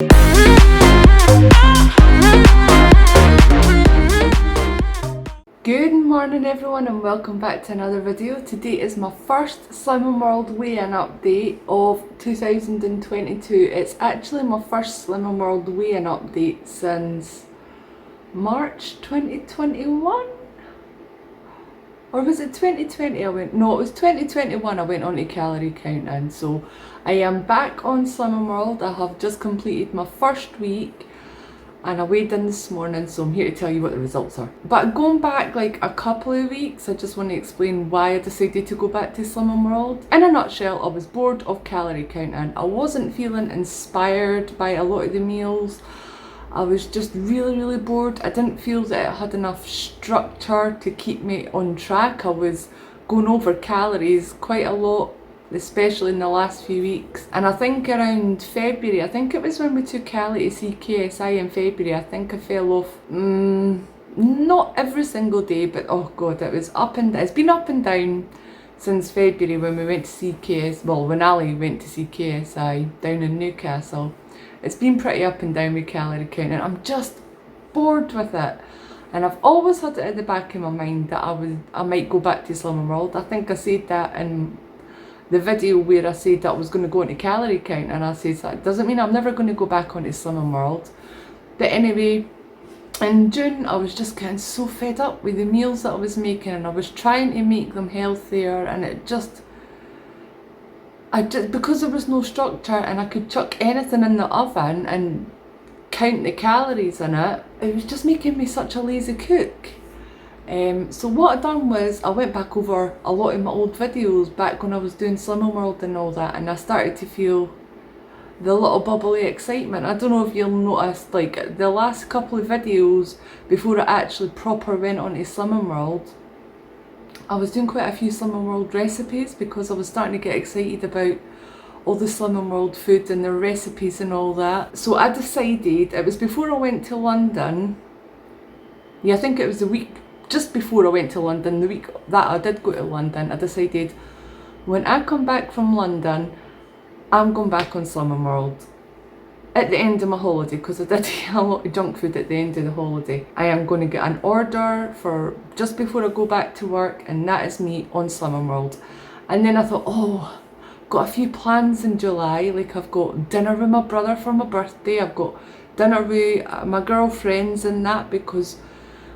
Good morning everyone and welcome back to another video. Today is my first Slimming World weigh-in update of 2022. It's actually my first Slimming World weigh-in update since March 2021? Or was it 2020 No, it was 2021 I went on to Calorie counting. So I am back on Slimming World. I have just completed my first week and I weighed in this morning, so I'm here to tell you what the results are. But going back like a couple of weeks, I just want to explain why I decided to go back to Slimming World. In a nutshell, I was bored of calorie counting. I wasn't feeling inspired by a lot of the meals. I was just really bored. I didn't feel that it had enough structure to keep me on track. I was going over calories quite a lot, especially in the last few weeks. And I think around February, I think it was when we took Calorie to see KSI in February, I think I fell off, not every single day, but oh god, it's been up and down since February when we went to see when Ali went to see KSI down in Newcastle. It's been pretty up and down with calorie counting. I'm just bored with it. And I've always had it at the back of my mind that I might go back to Slimming World. I think I said that in the video where I said that I was going to go into calorie count, and I said that doesn't mean I'm never going to go back onto Slimming World. But anyway, in June I was just getting so fed up with the meals that I was making, and I was trying to make them healthier, and because there was no structure and I could chuck anything in the oven and count the calories in it, it was just making me such a lazy cook. So what I done was I went back over a lot of my old videos back when I was doing Slimming World and all that, and I started to feel the little bubbly excitement. I don't know if you'll notice, like the last couple of videos before I actually proper went on to Slimming World, I was doing quite a few Slimming World recipes because I was starting to get excited about all the Slimming World food and the recipes and all that. So I decided, it was before I went to London, yeah, I think it was the week just before I went to London, the week that I did go to London, I decided when I come back from London, I'm going back on Slimming World at the end of my holiday, because I did eat a lot of junk food at the end of the holiday. I am going to get an order for just before I go back to work, and that is me on Slimming World. And then I thought, oh, got a few plans in July, like I've got dinner with my brother for my birthday, I've got dinner with my girlfriends and that, because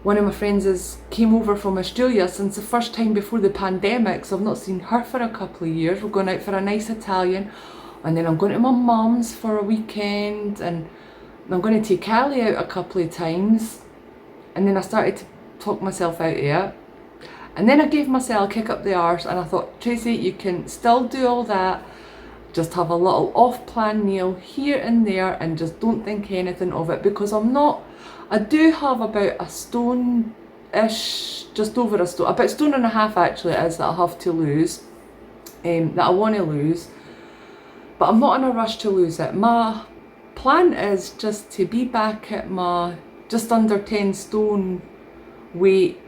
one of my friends came over from Australia since the first time before the pandemic, so I've not seen her for a couple of years. We're going out for a nice Italian, and then I'm going to my mum's for a weekend, and I'm going to take Ali out a couple of times. And then I started to talk myself out of it, and then I gave myself a kick up the arse, and I thought, Tracy, you can still do all that, just have a little off-plan meal here and there, and just don't think anything of it, because I do have about a stone-ish, just over a stone, about a stone and a half actually it is that I have to lose, that I want to lose, but I'm not in a rush to lose it. My plan is just to be back at my just under 10 stone weight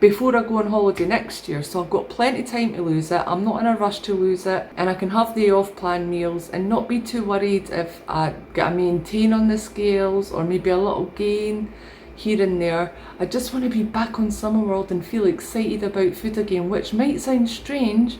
before I go on holiday next year, so I've got plenty of time to lose it. I'm not in a rush to lose it, and I can have the off-plan meals and not be too worried if I get a maintain on the scales or maybe a little gain here and there. I just want to be back on Slimming World and feel excited about food again, which might sound strange,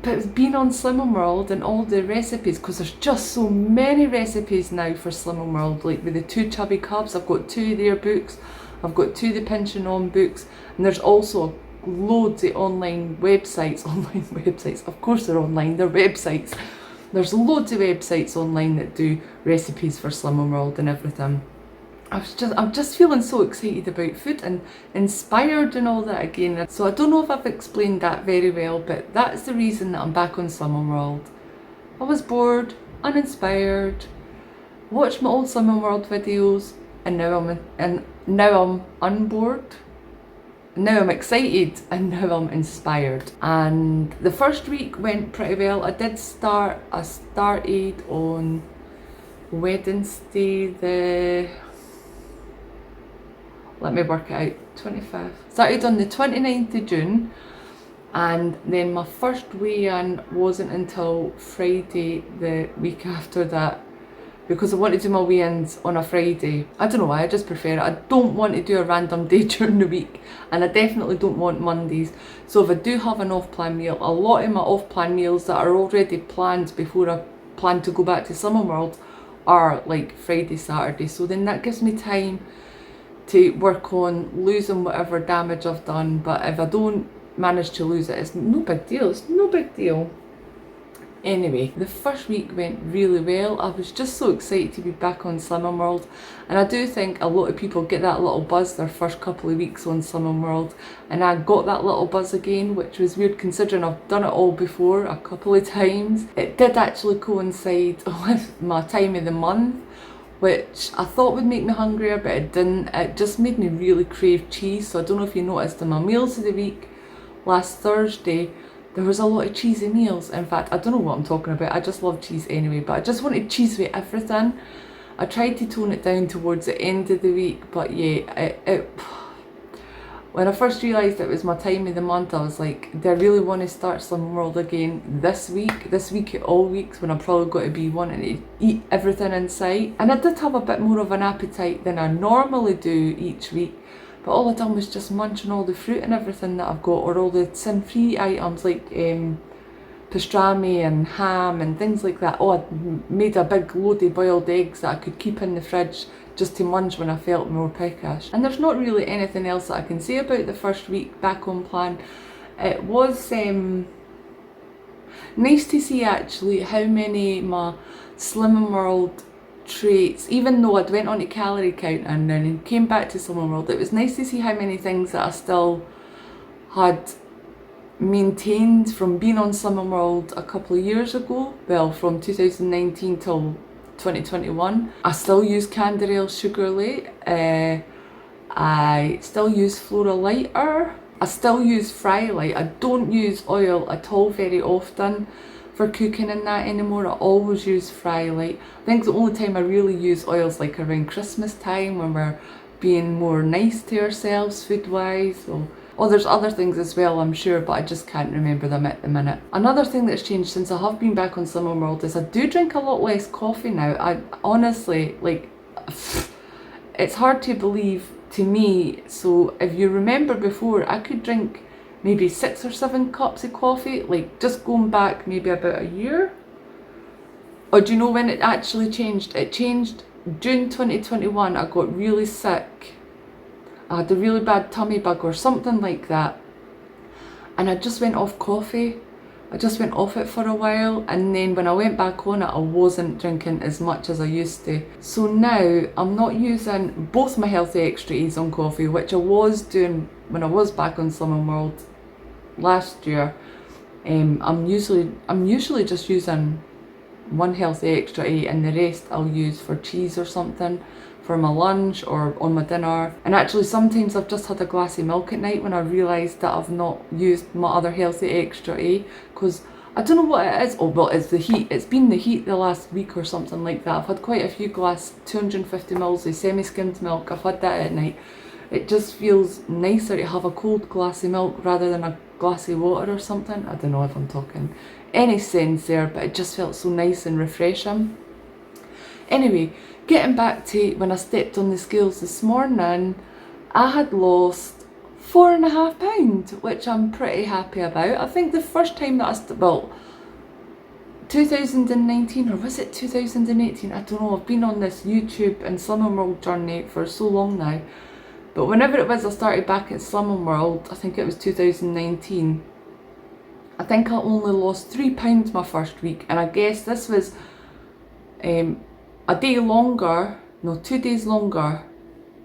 but it's been on Slimming World and all the recipes, because there's just so many recipes now for Slimming World, like with the 2 chubby cubs, I've got 2 of their books, I've got 2 of the Pinching On books, and there's also loads of online websites, of course they're online, they're websites. There's loads of websites online that do recipes for Slimming World and everything. I'm just feeling so excited about food and inspired and all that again. So I don't know if I've explained that very well, but that's the reason that I'm back on Slimming World. I was bored, uninspired, watched my old Slimming World videos, and now I'm unbored. Now I'm excited, and now I'm inspired. And the first week went pretty well. I started on Wednesday let me work it out, 25th. Started on the 29th of June, and then my first weigh-in wasn't until Friday the week after that. because I want to do my weigh-ins on a Friday. I don't know why, I just prefer it. I don't want to do a random day during the week, and I definitely don't want Mondays. So if I do have an off-plan meal, a lot of my off-plan meals that are already planned before I plan to go back to Slimming World are like Friday, Saturday. So then that gives me time to work on losing whatever damage I've done. But if I don't manage to lose it, it's no big deal. It's no big deal. Anyway, the first week went really well. I was just so excited to be back on Slimming World, and I do think a lot of people get that little buzz their first couple of weeks on Slimming World, and I got that little buzz again, which was weird considering I've done it all before a couple of times. It did actually coincide with my time of the month, which I thought would make me hungrier, but it didn't. It just made me really crave cheese. So I don't know if you noticed in my meals of the week last Thursday, there was a lot of cheesy meals. In fact, I don't know what I'm talking about. I just love cheese anyway, but I just wanted cheese with everything. I tried to tone it down towards the end of the week, but yeah, when I first realised it was my time of the month, I was like, do I really want to start Slimming World again this week? This week at all weeks, when I'm probably going to be wanting to eat everything in sight. And I did have a bit more of an appetite than I normally do each week. But all I done was just munching all the fruit and everything that I've got, or all the sin-free items like pastrami and ham and things like that. Oh, I made a big load of boiled eggs that I could keep in the fridge just to munch when I felt more peckish. And there's not really anything else that I can say about the first week back on plan. It was nice to see actually how many my Slimming World traits, even though I'd went on to calorie counting and then came back to Slimming World, it was nice to see how many things that I still had maintained from being on Slimming World a couple of years ago. Well, from 2019 till 2021. I still use Canderel Sugarly, I still use Flora Lighter, I still use Fry Light. I don't use oil at all very often for cooking and that anymore. I always use Fry Light. I think the only time I really use oil is like around Christmas time, when we're being more nice to ourselves food wise. So, oh, there's other things as well, I'm sure, but I just can't remember them at the minute. Another thing that's changed since I have been back on Slimming World is I do drink a lot less coffee now. I honestly, like, it's hard to believe to me. So if you remember before, I could drink maybe 6 or 7 cups of coffee, like just going back maybe about a year. Or do you know when it actually changed? It changed June 2021. I got really sick. I had a really bad tummy bug or something like that. And I just went off coffee. I just went off it for a while. And then when I went back on it, I wasn't drinking as much as I used to. So now I'm not using both my Healthy Extra E's on coffee, which I was doing when I was back on Slimming World last year. I'm usually just using one Healthy Extra E, and the rest I'll use for cheese or something for my lunch or on my dinner. And actually sometimes I've just had a glass of milk at night when I realised that I've not used my other Healthy Extra E, because I don't know what it is. Oh well, it's the heat. It's been the heat the last week or something like that. I've had quite a few 250 ml of semi-skimmed milk. I've had that at night. It just feels nicer to have a cold glass of milk rather than a glass of water or something. I don't know if I'm talking any sense there, but it just felt so nice and refreshing. Anyway, getting back to when I stepped on the scales this morning, I had lost 4.5 pounds, which I'm pretty happy about. I think the first time that 2019, or was it 2018? I don't know. I've been on this YouTube and Slimming World journey for so long now. But whenever it was I started back at Slimming World, I think it was 2019, I think I only lost 3 pounds my first week. And I guess this was a day longer, no, 2 days longer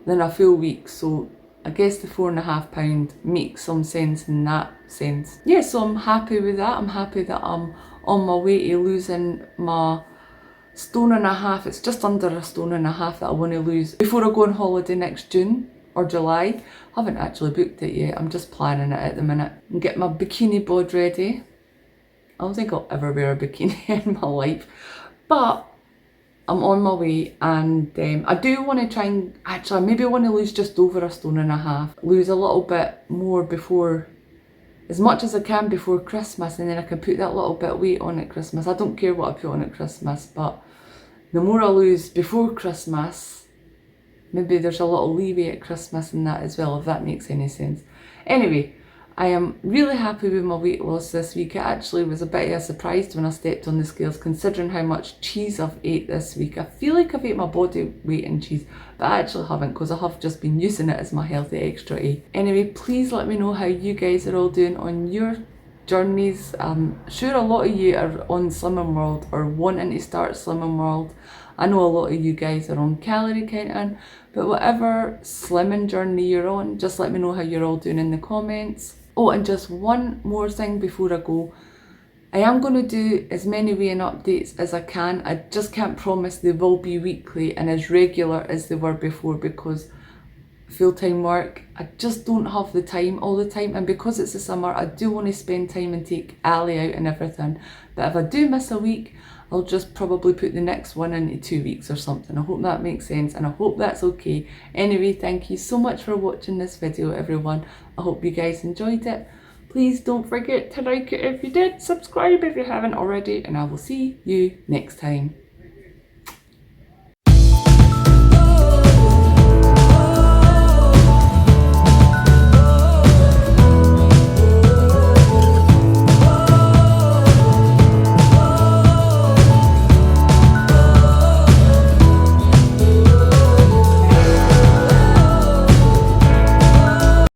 than a full week. So I guess the 4.5 pound makes some sense in that sense. Yeah, so I'm happy with that. I'm happy that I'm on my way to losing my 1.5 stone. It's just under 1.5 stone that I want to lose before I go on holiday next June or July. I haven't actually booked it yet. I'm just planning it at the minute. And get my bikini bod ready. I don't think I'll ever wear a bikini in my life, but I'm on my way. And I do want to try and actually maybe I want to lose just over 1.5 stone. Lose a little bit more before, as much as I can before Christmas, and then I can put that little bit of weight on at Christmas. I don't care what I put on at Christmas, but the more I lose before Christmas, maybe there's a little leeway at Christmas and that as well, if that makes any sense. Anyway, I am really happy with my weight loss this week. It actually was a bit of a surprise when I stepped on the scales, considering how much cheese I've ate this week. I feel like I've ate my body weight in cheese, but I actually haven't, because I have just been using it as my healthy extra A. Anyway, please let me know how you guys are all doing on your journeys. I'm sure a lot of you are on Slimming World or wanting to start Slimming World. I know a lot of you guys are on calorie counting, but whatever slimming journey you're on, just let me know how you're all doing in the comments. Oh, and just one more thing before I go. I am going to do as many weighing updates as I can. I just can't promise they will be weekly and as regular as they were before, because full-time work, I just don't have the time all the time, and because it's the summer I do want to spend time and take Ali out and everything. But if I do miss a week, I'll just probably put the next one into 2 weeks or something. I hope that makes sense, and I hope that's okay. Anyway, thank you so much for watching this video, everyone. I hope you guys enjoyed it. Please don't forget to like it if you did, subscribe if you haven't already, and I will see you next time.